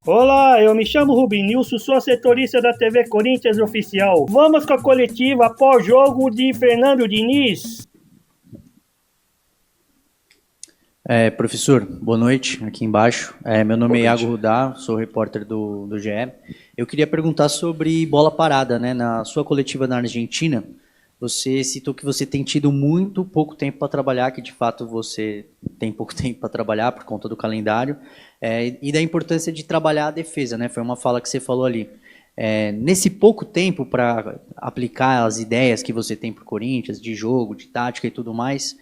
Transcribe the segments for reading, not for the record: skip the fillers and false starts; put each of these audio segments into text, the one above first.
Olá, eu me chamo Rubinilson, sou setorista da TV Corinthians Oficial. Vamos com a coletiva pós-jogo de Fernando Diniz. Professor, boa noite, aqui embaixo. Meu nome é Iago Rudá, sou repórter do GE. Eu queria perguntar sobre bola parada, né? Na sua coletiva na Argentina, você citou que você tem tido muito pouco tempo para trabalhar, que de fato você tem pouco tempo para trabalhar por conta do calendário, e da importância de trabalhar a defesa, né? Foi uma fala que você falou ali. Nesse pouco tempo para aplicar as ideias que você tem para o Corinthians, de jogo, de tática e tudo mais,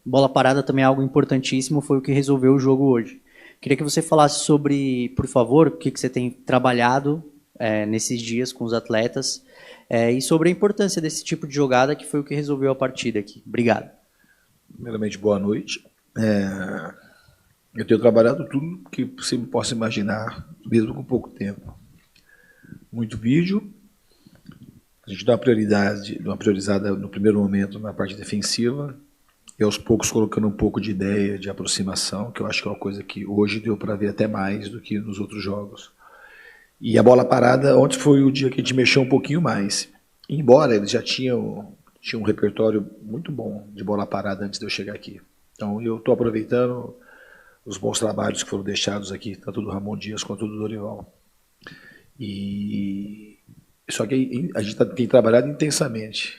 bola parada também é algo importantíssimo, foi o que resolveu o jogo hoje. Queria que você falasse sobre, por favor, o que você tem trabalhado nesses dias com os atletas e sobre a importância desse tipo de jogada que foi o que resolveu a partida aqui. Obrigado. Primeiramente, boa noite. Eu tenho trabalhado tudo que você possa imaginar, mesmo com pouco tempo. Muito vídeo, a gente dá uma priorizada no primeiro momento na parte defensiva, e aos poucos colocando um pouco de ideia de aproximação, que eu acho que é uma coisa que hoje deu para ver até mais do que nos outros jogos. E a bola parada, ontem foi o dia que a gente mexeu um pouquinho mais. Embora eles já tinham um repertório muito bom de bola parada antes de eu chegar aqui. Então eu estou aproveitando os bons trabalhos que foram deixados aqui, tanto do Ramon Dias quanto do Dorival. Só que a gente tem trabalhado intensamente.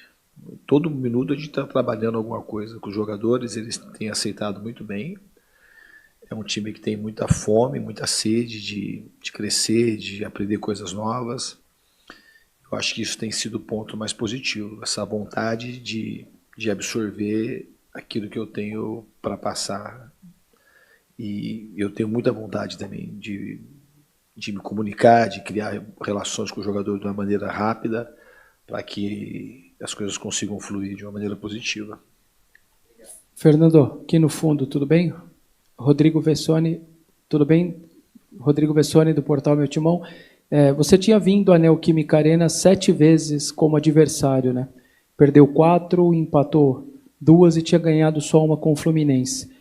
Todo minuto a gente está trabalhando alguma coisa com os jogadores, eles têm aceitado muito bem. É um time que tem muita fome, muita sede de crescer, de aprender coisas novas. Eu acho que isso tem sido o ponto mais positivo, essa vontade de absorver aquilo que eu tenho para passar. E eu tenho muita vontade também de me comunicar, de criar relações com o jogador de uma maneira rápida, para que as coisas consigam fluir de uma maneira positiva. Fernando, aqui no fundo, tudo bem? Rodrigo Vessone, tudo bem? Rodrigo Vessone, do portal Meu Timão. Você tinha vindo à Neoquímica Arena 7 vezes como adversário, né? Perdeu 4, empatou 2 e tinha ganhado só uma com o Fluminense.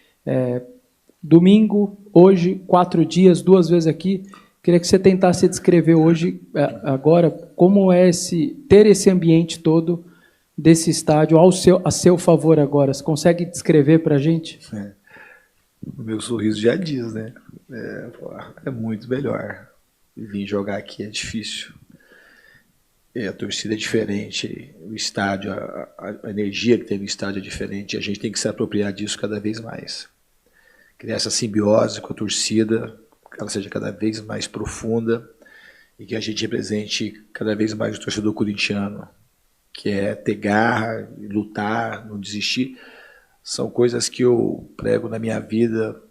Domingo, hoje, 4 dias, 2 vezes aqui. Queria que você tentasse descrever hoje, agora, como é ter esse ambiente todo desse estádio a seu favor agora. Você consegue descrever para a gente? O meu sorriso já diz, né? É muito melhor. Vir jogar aqui é difícil. A torcida é diferente, o estádio, a energia que tem no estádio é diferente. A gente tem que se apropriar disso cada vez mais. Criar essa simbiose com a torcida, que ela seja cada vez mais profunda e que a gente represente cada vez mais o torcedor corintiano, que é ter garra, lutar, não desistir. São coisas que eu prego na minha vida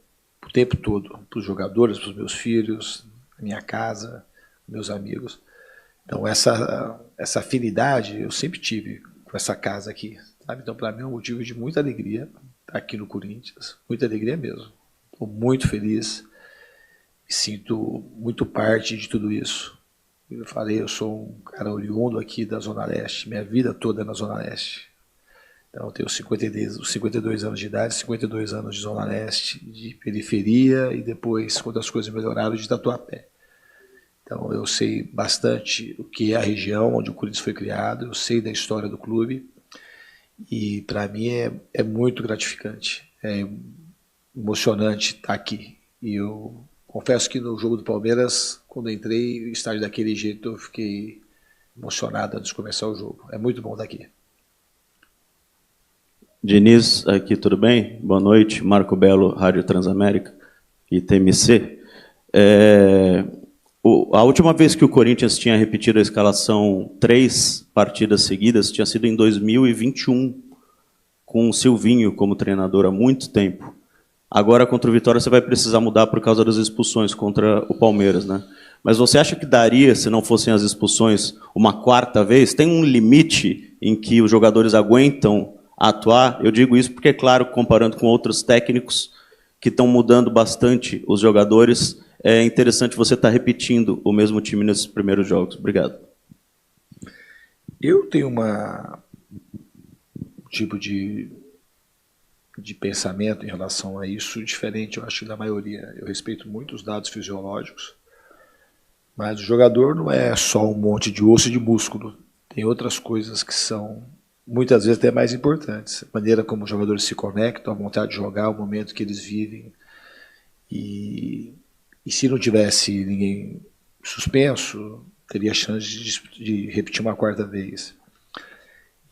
o tempo todo, para os jogadores, para os meus filhos, na minha casa, meus amigos. Então essa afinidade eu sempre tive com essa casa aqui, sabe? Então para mim é um motivo de muita alegria estar aqui no Corinthians, muita alegria mesmo. Estou muito feliz e sinto muito parte de tudo isso. Eu falei, eu sou um cara oriundo aqui da Zona Leste, minha vida toda é na Zona Leste. Então eu tenho 52 anos de idade, 52 anos de Zona Leste, de periferia e depois, quando as coisas melhoraram, de Tatuapé. Então eu sei bastante o que é a região onde o Corinthians foi criado, eu sei da história do clube e para mim é muito gratificante, é emocionante estar aqui. E eu confesso que no jogo do Palmeiras, quando eu entrei, o estádio daquele jeito, eu fiquei emocionado antes de começar o jogo. É muito bom estar aqui. Diniz, aqui tudo bem? Boa noite, Marco Belo, Rádio Transamérica e TMC. A última vez que o Corinthians tinha repetido a escalação 3 partidas seguidas tinha sido em 2021, com o Silvinho como treinador há muito tempo. Agora, contra o Vitória, você vai precisar mudar por causa das expulsões contra o Palmeiras, né? Mas você acha que daria, se não fossem as expulsões, uma 4ª vez? Tem um limite em que os jogadores aguentam atuar? Eu digo isso porque, é claro, comparando com outros técnicos que estão mudando bastante os jogadores, é interessante você estar repetindo o mesmo time nesses primeiros jogos. Obrigado. Eu tenho um tipo de de pensamento em relação a isso diferente, eu acho, da maioria. Eu respeito muito os dados fisiológicos, mas o jogador não é só um monte de osso e de músculo. Tem outras coisas que são, muitas vezes, até mais importantes. A maneira como os jogadores se conectam, a vontade de jogar, o momento que eles vivem. E se não tivesse ninguém suspenso, teria chance de repetir uma quarta vez.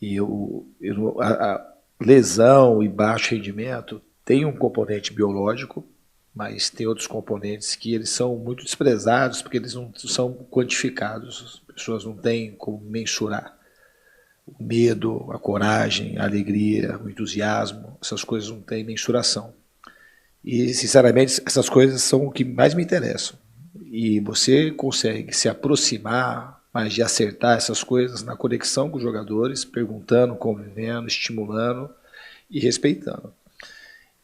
E a lesão e baixo rendimento tem um componente biológico, mas tem outros componentes que eles são muito desprezados porque eles não são quantificados. As pessoas não têm como mensurar. O medo, a coragem, a alegria, o entusiasmo, essas coisas não têm mensuração. E, sinceramente, essas coisas são o que mais me interessam. E você consegue se aproximar, mas de acertar essas coisas na conexão com os jogadores, perguntando, convivendo, estimulando e respeitando.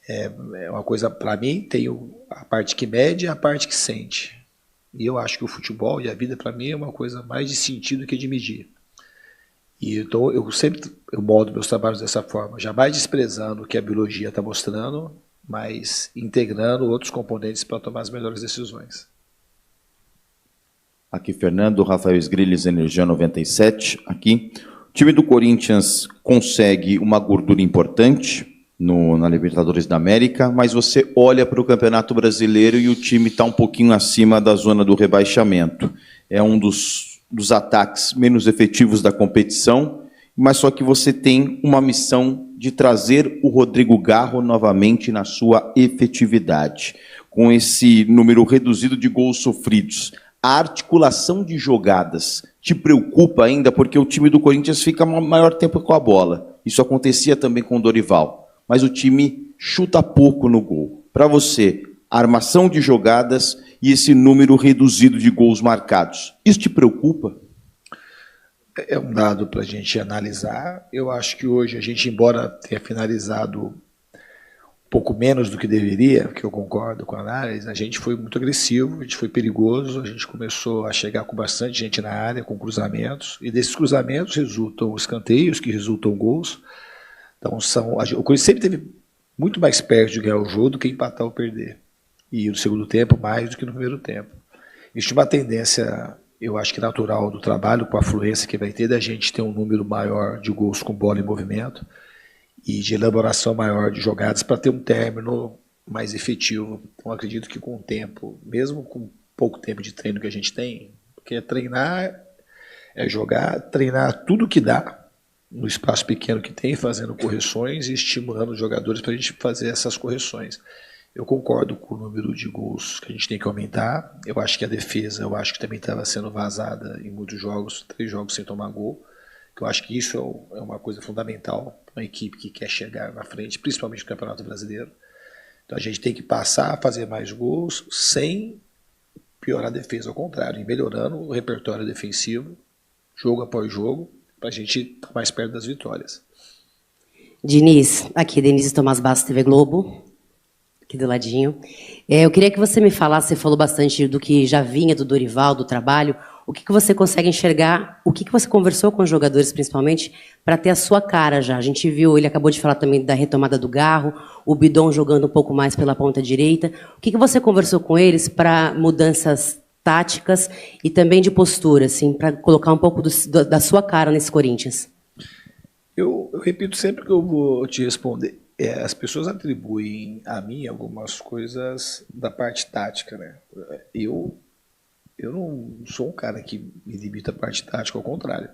É uma coisa, para mim, tem a parte que mede e a parte que sente. E eu acho que o futebol e a vida, para mim, é uma coisa mais de sentido que de medir. E então eu moldo meus trabalhos dessa forma, jamais desprezando o que a biologia está mostrando, mas integrando outros componentes para tomar as melhores decisões. Aqui, Fernando, Rafael Sgrilles, Energia 97. Aqui, o time do Corinthians consegue uma gordura importante na Libertadores da América, mas você olha para o Campeonato Brasileiro e o time está um pouquinho acima da zona do rebaixamento. É um dos ataques menos efetivos da competição, mas só que você tem uma missão de trazer o Rodrigo Garro novamente na sua efetividade. Com esse número reduzido de gols sofridos, a articulação de jogadas te preocupa ainda, porque o time do Corinthians fica maior tempo com a bola. Isso acontecia também com o Dorival. Mas o time chuta pouco no gol. Para você, a armação de jogadas e esse número reduzido de gols marcados, isso te preocupa? É um dado para a gente analisar. Eu acho que hoje a gente, embora tenha finalizado pouco menos do que deveria, que eu concordo com a análise, a gente foi muito agressivo, a gente foi perigoso, a gente começou a chegar com bastante gente na área, com cruzamentos, e desses cruzamentos resultam escanteios, que resultam gols. Então o Corinthians sempre teve muito mais perto de ganhar o jogo do que empatar ou perder. E no segundo tempo, mais do que no primeiro tempo. Existe uma tendência, eu acho que natural do trabalho, com a fluência que vai ter, da gente ter um número maior de gols com bola em movimento, e de elaboração maior de jogadas para ter um término mais efetivo. Então acredito que com o tempo, mesmo com pouco tempo de treino que a gente tem, porque treinar é jogar, treinar tudo que dá, no espaço pequeno que tem, fazendo correções e estimulando os jogadores para a gente fazer essas correções. Eu concordo com o número de gols que a gente tem que aumentar. Eu acho que a defesa, eu acho que também estava sendo vazada em muitos jogos, 3 jogos sem tomar gol. Eu acho que isso é uma coisa fundamental para uma equipe que quer chegar na frente, principalmente no Campeonato Brasileiro. Então a gente tem que passar a fazer mais gols sem piorar a defesa, ao contrário, e melhorando o repertório defensivo, jogo após jogo, para a gente estar mais perto das vitórias. Diniz, aqui, Denise Tomás Bastos, TV Globo, aqui do ladinho. Eu queria que você me falasse, você falou bastante do que já vinha do Dorival, do trabalho. O que você consegue enxergar, o que você conversou com os jogadores, principalmente, para ter a sua cara já? A gente viu, ele acabou de falar também da retomada do Garro, o Bidon jogando um pouco mais pela ponta direita. O que você conversou com eles para mudanças táticas e também de postura, assim, para colocar um pouco da sua cara nesse Corinthians? Eu repito sempre que eu vou te responder. As pessoas atribuem a mim algumas coisas da parte tática, né? Eu não sou um cara que me limita a parte tática, ao contrário.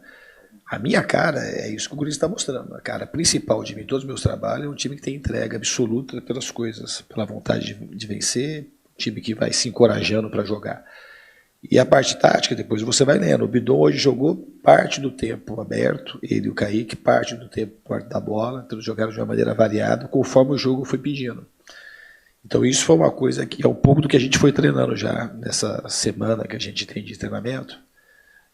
A minha cara é isso que o Corinthians está mostrando. A cara principal de mim, todos os meus trabalhos, é um time que tem entrega absoluta pelas coisas, pela vontade de vencer, um time que vai se encorajando para jogar. E a parte tática, depois você vai lendo. O Bidon hoje jogou parte do tempo aberto, ele e o Kaique, parte do tempo perto da bola, então eles jogaram de uma maneira variada, conforme o jogo foi pedindo. Então isso foi uma coisa que é um pouco do que a gente foi treinando já nessa semana que a gente tem de treinamento,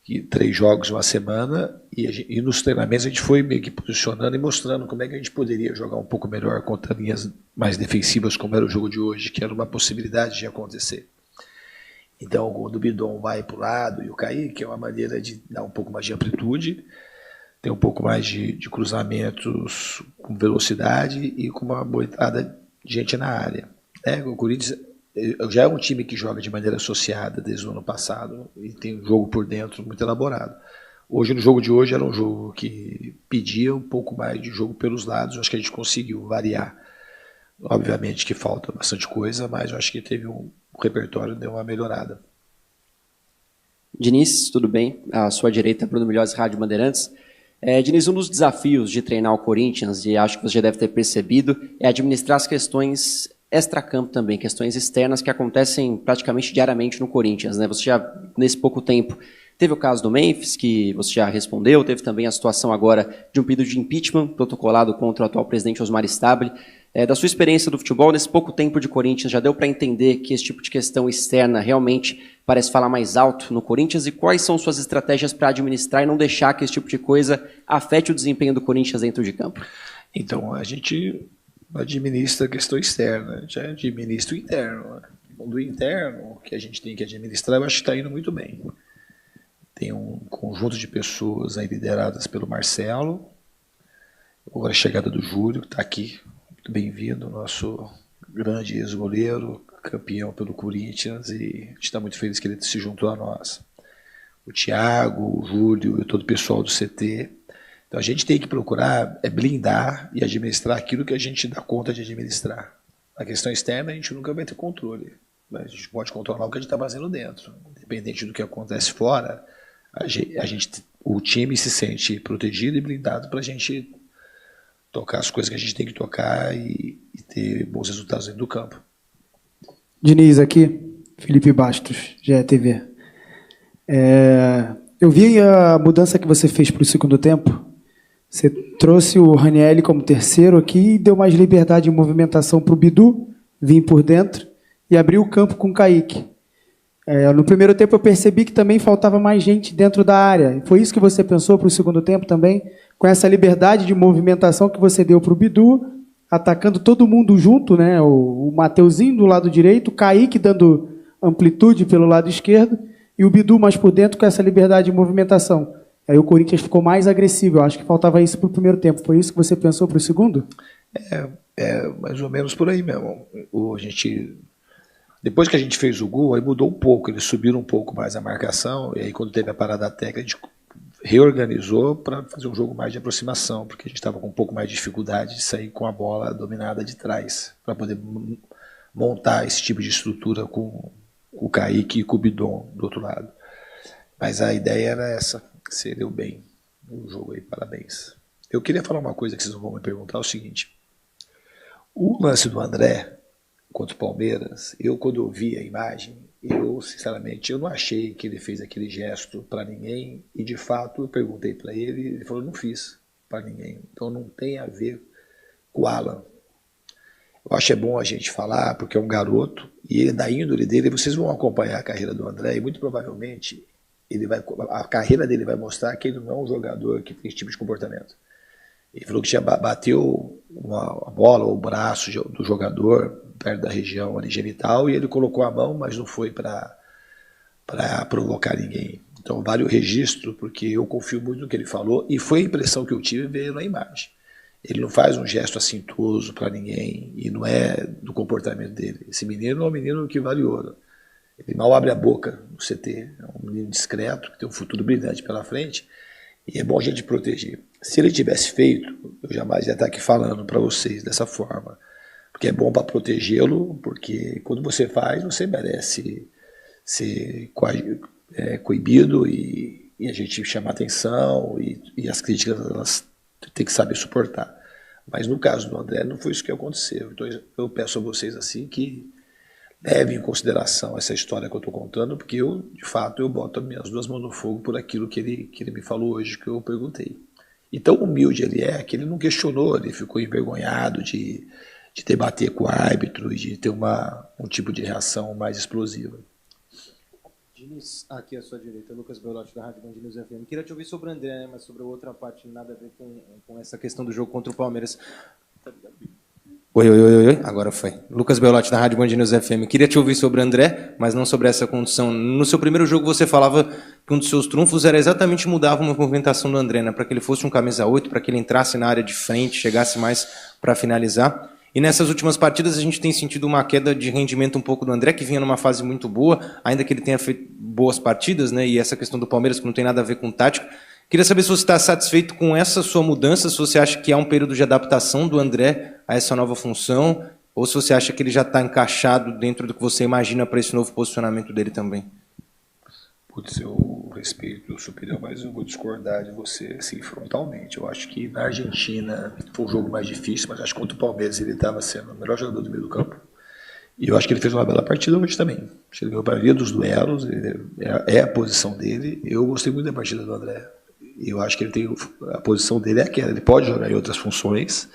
que 3 jogos uma semana, e nos treinamentos a gente foi meio que posicionando e mostrando como é que a gente poderia jogar um pouco melhor contra linhas mais defensivas, como era o jogo de hoje, que era uma possibilidade de acontecer. Então, quando o Bidon vai para o lado e o Kaique, é uma maneira de dar um pouco mais de amplitude. tem um pouco mais de cruzamentos com velocidade e com uma boa entrada de gente na área. O Corinthians já é um time que joga de maneira associada desde o ano passado e tem um jogo por dentro muito elaborado. Hoje, no jogo de hoje, era um jogo que pedia um pouco mais de jogo pelos lados. Eu acho que a gente conseguiu variar. Obviamente que falta bastante coisa, mas eu acho que teve o repertório deu uma melhorada. Diniz, tudo bem? À sua direita, Bruno Milhões, Rádio Bandeirantes. Diniz, um dos desafios de treinar o Corinthians, e acho que você já deve ter percebido, é administrar as questões extracampo também, questões externas que acontecem praticamente diariamente no Corinthians, né? Você já, nesse pouco tempo, teve o caso do Memphis, que você já respondeu, teve também a situação agora de um pedido de impeachment protocolado contra o atual presidente Osmar Stabile. Da sua experiência do futebol, nesse pouco tempo de Corinthians, já deu para entender que esse tipo de questão externa realmente parece falar mais alto no Corinthians? E quais são suas estratégias para administrar e não deixar que esse tipo de coisa afete o desempenho do Corinthians dentro de campo? Então, a gente administra a questão externa, a gente administra o interno. Do interno, que a gente tem que administrar, eu acho que está indo muito bem. Tem um conjunto de pessoas aí lideradas pelo Marcelo, agora a chegada do Júlio, que está aqui, muito bem-vindo, nosso grande ex-goleiro, campeão pelo Corinthians, e a gente está muito feliz que ele se juntou a nós. O Thiago, o Júlio e todo o pessoal do CT. Então a gente tem que procurar blindar e administrar aquilo que a gente dá conta de administrar. A questão externa a gente nunca vai ter controle, mas a gente pode controlar o que a gente está fazendo dentro. Independente do que acontece fora, o time se sente protegido e blindado para a gente tocar as coisas que a gente tem que tocar e ter bons resultados dentro do campo. Diniz, aqui, Felipe Bastos, GETV. Eu vi a mudança que você fez para o segundo tempo. Você trouxe o Ranieri como terceiro aqui e deu mais liberdade de movimentação para o Bidu, vir por dentro e abrir o campo com o Kaique. No primeiro tempo eu percebi que também faltava mais gente dentro da área. Foi isso que você pensou para o segundo tempo também? Com essa liberdade de movimentação que você deu para o Bidu, atacando todo mundo junto, né? O Mateuzinho do lado direito, o Kaique dando amplitude pelo lado esquerdo e o Bidu mais por dentro com essa liberdade de movimentação. Aí o Corinthians ficou mais agressivo. Eu acho que faltava isso para o primeiro tempo. Foi isso que você pensou para o segundo? Mais ou menos por aí mesmo. Depois que a gente fez o gol, aí mudou um pouco. Eles subiram um pouco mais a marcação. E aí quando teve a parada técnica, a gente reorganizou para fazer um jogo mais de aproximação, porque a gente estava com um pouco mais de dificuldade de sair com a bola dominada de trás, para poder montar esse tipo de estrutura com o Kaique e com o Bidon do outro lado. Mas a ideia era essa. Você deu bem no jogo aí, parabéns. Eu queria falar uma coisa que vocês vão me perguntar, é o seguinte. O lance do André contra o Palmeiras, quando eu vi a imagem, sinceramente, eu não achei que ele fez aquele gesto para ninguém, e de fato eu perguntei para ele, ele falou, não fiz para ninguém. Então não tem a ver com o Alan. Eu acho que é bom a gente falar, porque é um garoto, e ele, da índole dele, vocês vão acompanhar a carreira do André, e muito provavelmente a carreira dele vai mostrar que ele não é um jogador que tem esse tipo de comportamento. Ele falou que bateu a bola ou o braço do jogador perto da região ali genital e ele colocou a mão, mas não foi para provocar ninguém. Então vale o registro, porque eu confio muito no que ele falou e foi a impressão que eu tive vendo a imagem. Ele não faz um gesto assintoso para ninguém e não é do comportamento dele. Esse menino é um menino que vale ouro. Ele mal abre a boca no CT, é um menino discreto, que tem um futuro brilhante pela frente, e é bom a gente proteger. Se ele tivesse feito, eu jamais ia estar aqui falando para vocês dessa forma, porque é bom para protegê-lo, porque quando você faz, você merece ser coibido e a gente chama atenção e as críticas elas tem que saber suportar. Mas no caso do André não foi isso que aconteceu. Então eu peço a vocês assim que levem em consideração essa história que eu estou contando, porque de fato, eu boto as minhas duas mãos no fogo por aquilo que ele me falou hoje, que eu perguntei. E tão humilde ele é, que ele não questionou, ele ficou envergonhado de debater com o árbitro e de ter um tipo de reação mais explosiva. Diniz, aqui à sua direita, Lucas Belotti, da Rádio Band News FM. Queria te ouvir sobre o André, né, mas sobre a outra parte, nada a ver com essa questão do jogo contra o Palmeiras. Oi, agora foi. Lucas Belotti, da Rádio Band News FM. Queria te ouvir sobre o André, mas não sobre essa condição. No seu primeiro jogo você falava que um dos seus trunfos era exatamente mudar uma movimentação do André, né? Para que ele fosse um camisa 8, para que ele entrasse na área de frente, chegasse mais para finalizar. E nessas últimas partidas a gente tem sentido uma queda de rendimento um pouco do André, que vinha numa fase muito boa, ainda que ele tenha feito boas partidas, né? E essa questão do Palmeiras que não tem nada a ver com tático. Queria saber se você está satisfeito com essa sua mudança, se você acha que há um período de adaptação do André a essa nova função, ou se você acha que ele já está encaixado dentro do que você imagina para esse novo posicionamento dele também. Putz, eu respeito o superior, mas eu vou discordar de você assim, frontalmente. Eu acho que na Argentina foi um jogo mais difícil, mas acho que contra o Palmeiras ele estava sendo o melhor jogador do meio do campo. E eu acho que ele fez uma bela partida hoje também. Acho que ele ganhou a maioria dos duelos, é a posição dele. Eu gostei muito da partida do André. Eu acho que ele tem a posição dele é aquela. Ele pode jogar em outras funções.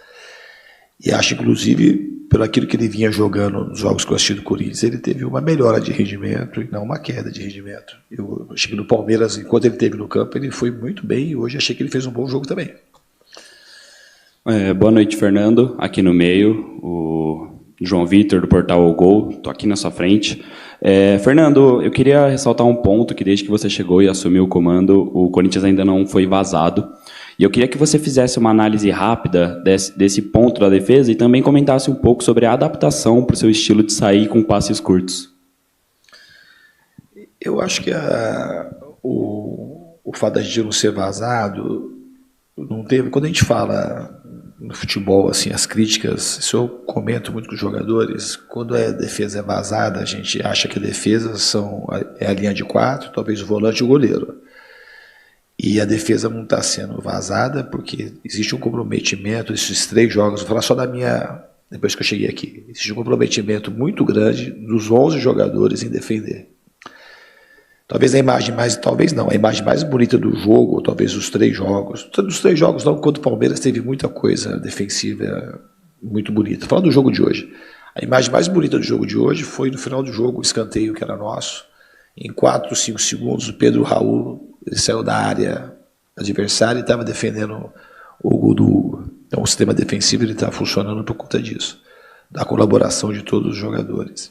E acho, inclusive, pelo aquilo que ele vinha jogando nos jogos que eu assisti do Corinthians, ele teve uma melhora de rendimento e não uma queda de rendimento. Eu achei que no Palmeiras, enquanto ele esteve no campo, ele foi muito bem e hoje achei que ele fez um bom jogo também. Boa noite, Fernando. Aqui no meio, o João Vitor, do Portal O Gol. Estou aqui na sua frente. Fernando, eu queria ressaltar um ponto que desde que você chegou e assumiu o comando, o Corinthians ainda não foi vazado. E eu queria que você fizesse uma análise rápida desse ponto da defesa e também comentasse um pouco sobre a adaptação para o seu estilo de sair com passes curtos. Eu acho que o fato da gente não ser vazado não teve. Quando a gente fala no futebol, assim, as críticas, isso eu comento muito com os jogadores. Quando a defesa é vazada, a gente acha que a defesa é a linha de 4, talvez o volante e o goleiro. E a defesa não está sendo vazada porque existe um comprometimento, esses 3 jogos, vou falar só da minha, depois que eu cheguei aqui, existe um comprometimento muito grande dos 11 jogadores em defender. Talvez a imagem a imagem mais bonita do jogo, ou talvez os 3 jogos, dos 3 jogos não, quando o Palmeiras teve muita coisa defensiva muito bonita. Falando do jogo de hoje, a imagem mais bonita do jogo de hoje foi no final do jogo, o escanteio que era nosso, em 4, 5 segundos, o Pedro Raul, ele saiu da área adversária e estava defendendo o gol do Hugo. Então o sistema defensivo está funcionando por conta disso, da colaboração de todos os jogadores.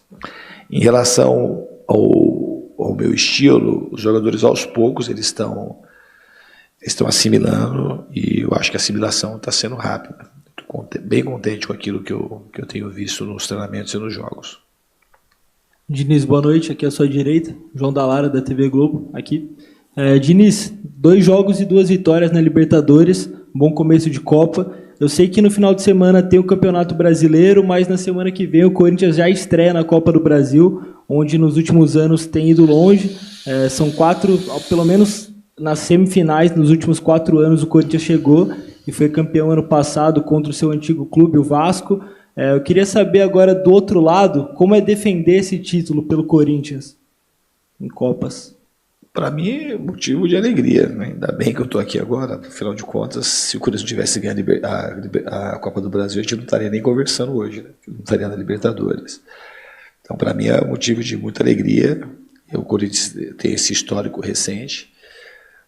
Em relação ao meu estilo, os jogadores aos poucos eles estão assimilando e eu acho que a assimilação está sendo rápida. Estou bem contente com aquilo que eu tenho visto nos treinamentos e nos jogos. Diniz, boa noite, aqui à sua direita, João Dallara da TV Globo, aqui. Diniz, 2 jogos e 2 vitórias na Libertadores, bom começo de Copa. Eu sei que no final de semana tem o Campeonato Brasileiro, mas na semana que vem o Corinthians já estreia na Copa do Brasil, onde nos últimos anos tem ido longe. São 4, pelo menos nas semifinais, nos últimos 4 anos o Corinthians chegou e foi campeão ano passado contra o seu antigo clube, o Vasco. Eu queria saber agora do outro lado, como é defender esse título pelo Corinthians em Copas? Para mim é motivo de alegria, né? Ainda bem que eu estou aqui agora, afinal de contas, se o Corinthians não tivesse ganho a Copa do Brasil, a gente não estaria nem conversando hoje, né? Não estaria na Libertadores. Então, para mim é motivo de muita alegria. O Corinthians tem esse histórico recente,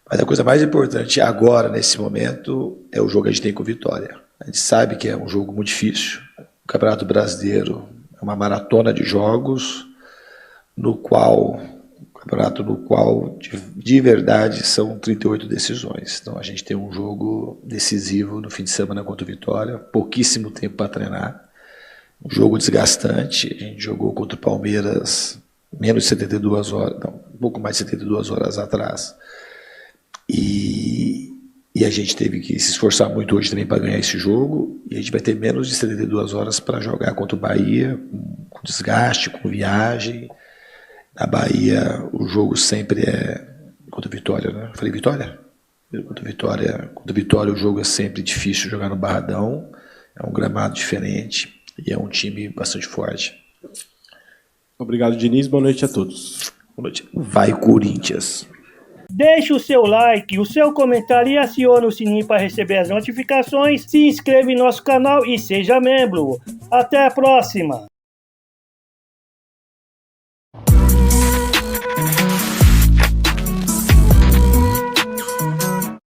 mas a coisa mais importante agora, nesse momento, é o jogo que a gente tem com Vitória. A gente sabe que é um jogo muito difícil. O Campeonato Brasileiro é uma maratona de jogos, no qual de verdade são 38 decisões. Então a gente tem um jogo decisivo no fim de semana contra o Vitória, pouquíssimo tempo para treinar, um jogo desgastante. A gente jogou contra o Palmeiras menos de 72 horas, não, um pouco mais de 72 horas atrás. E a gente teve que se esforçar muito hoje também para ganhar esse jogo, e a gente vai ter menos de 72 horas para jogar contra o Bahia, com desgaste, com viagem. Na Bahia, o jogo sempre é contra o Vitória, né? Falei Vitória? Contra o Vitória o jogo é sempre difícil jogar no Barradão, é um gramado diferente e é um time bastante forte. Obrigado, Diniz. Boa noite a todos. Boa noite. Vai, Corinthians! Deixe o seu like, o seu comentário e acione o sininho para receber as notificações. Se inscreva em nosso canal e seja membro. Até a próxima!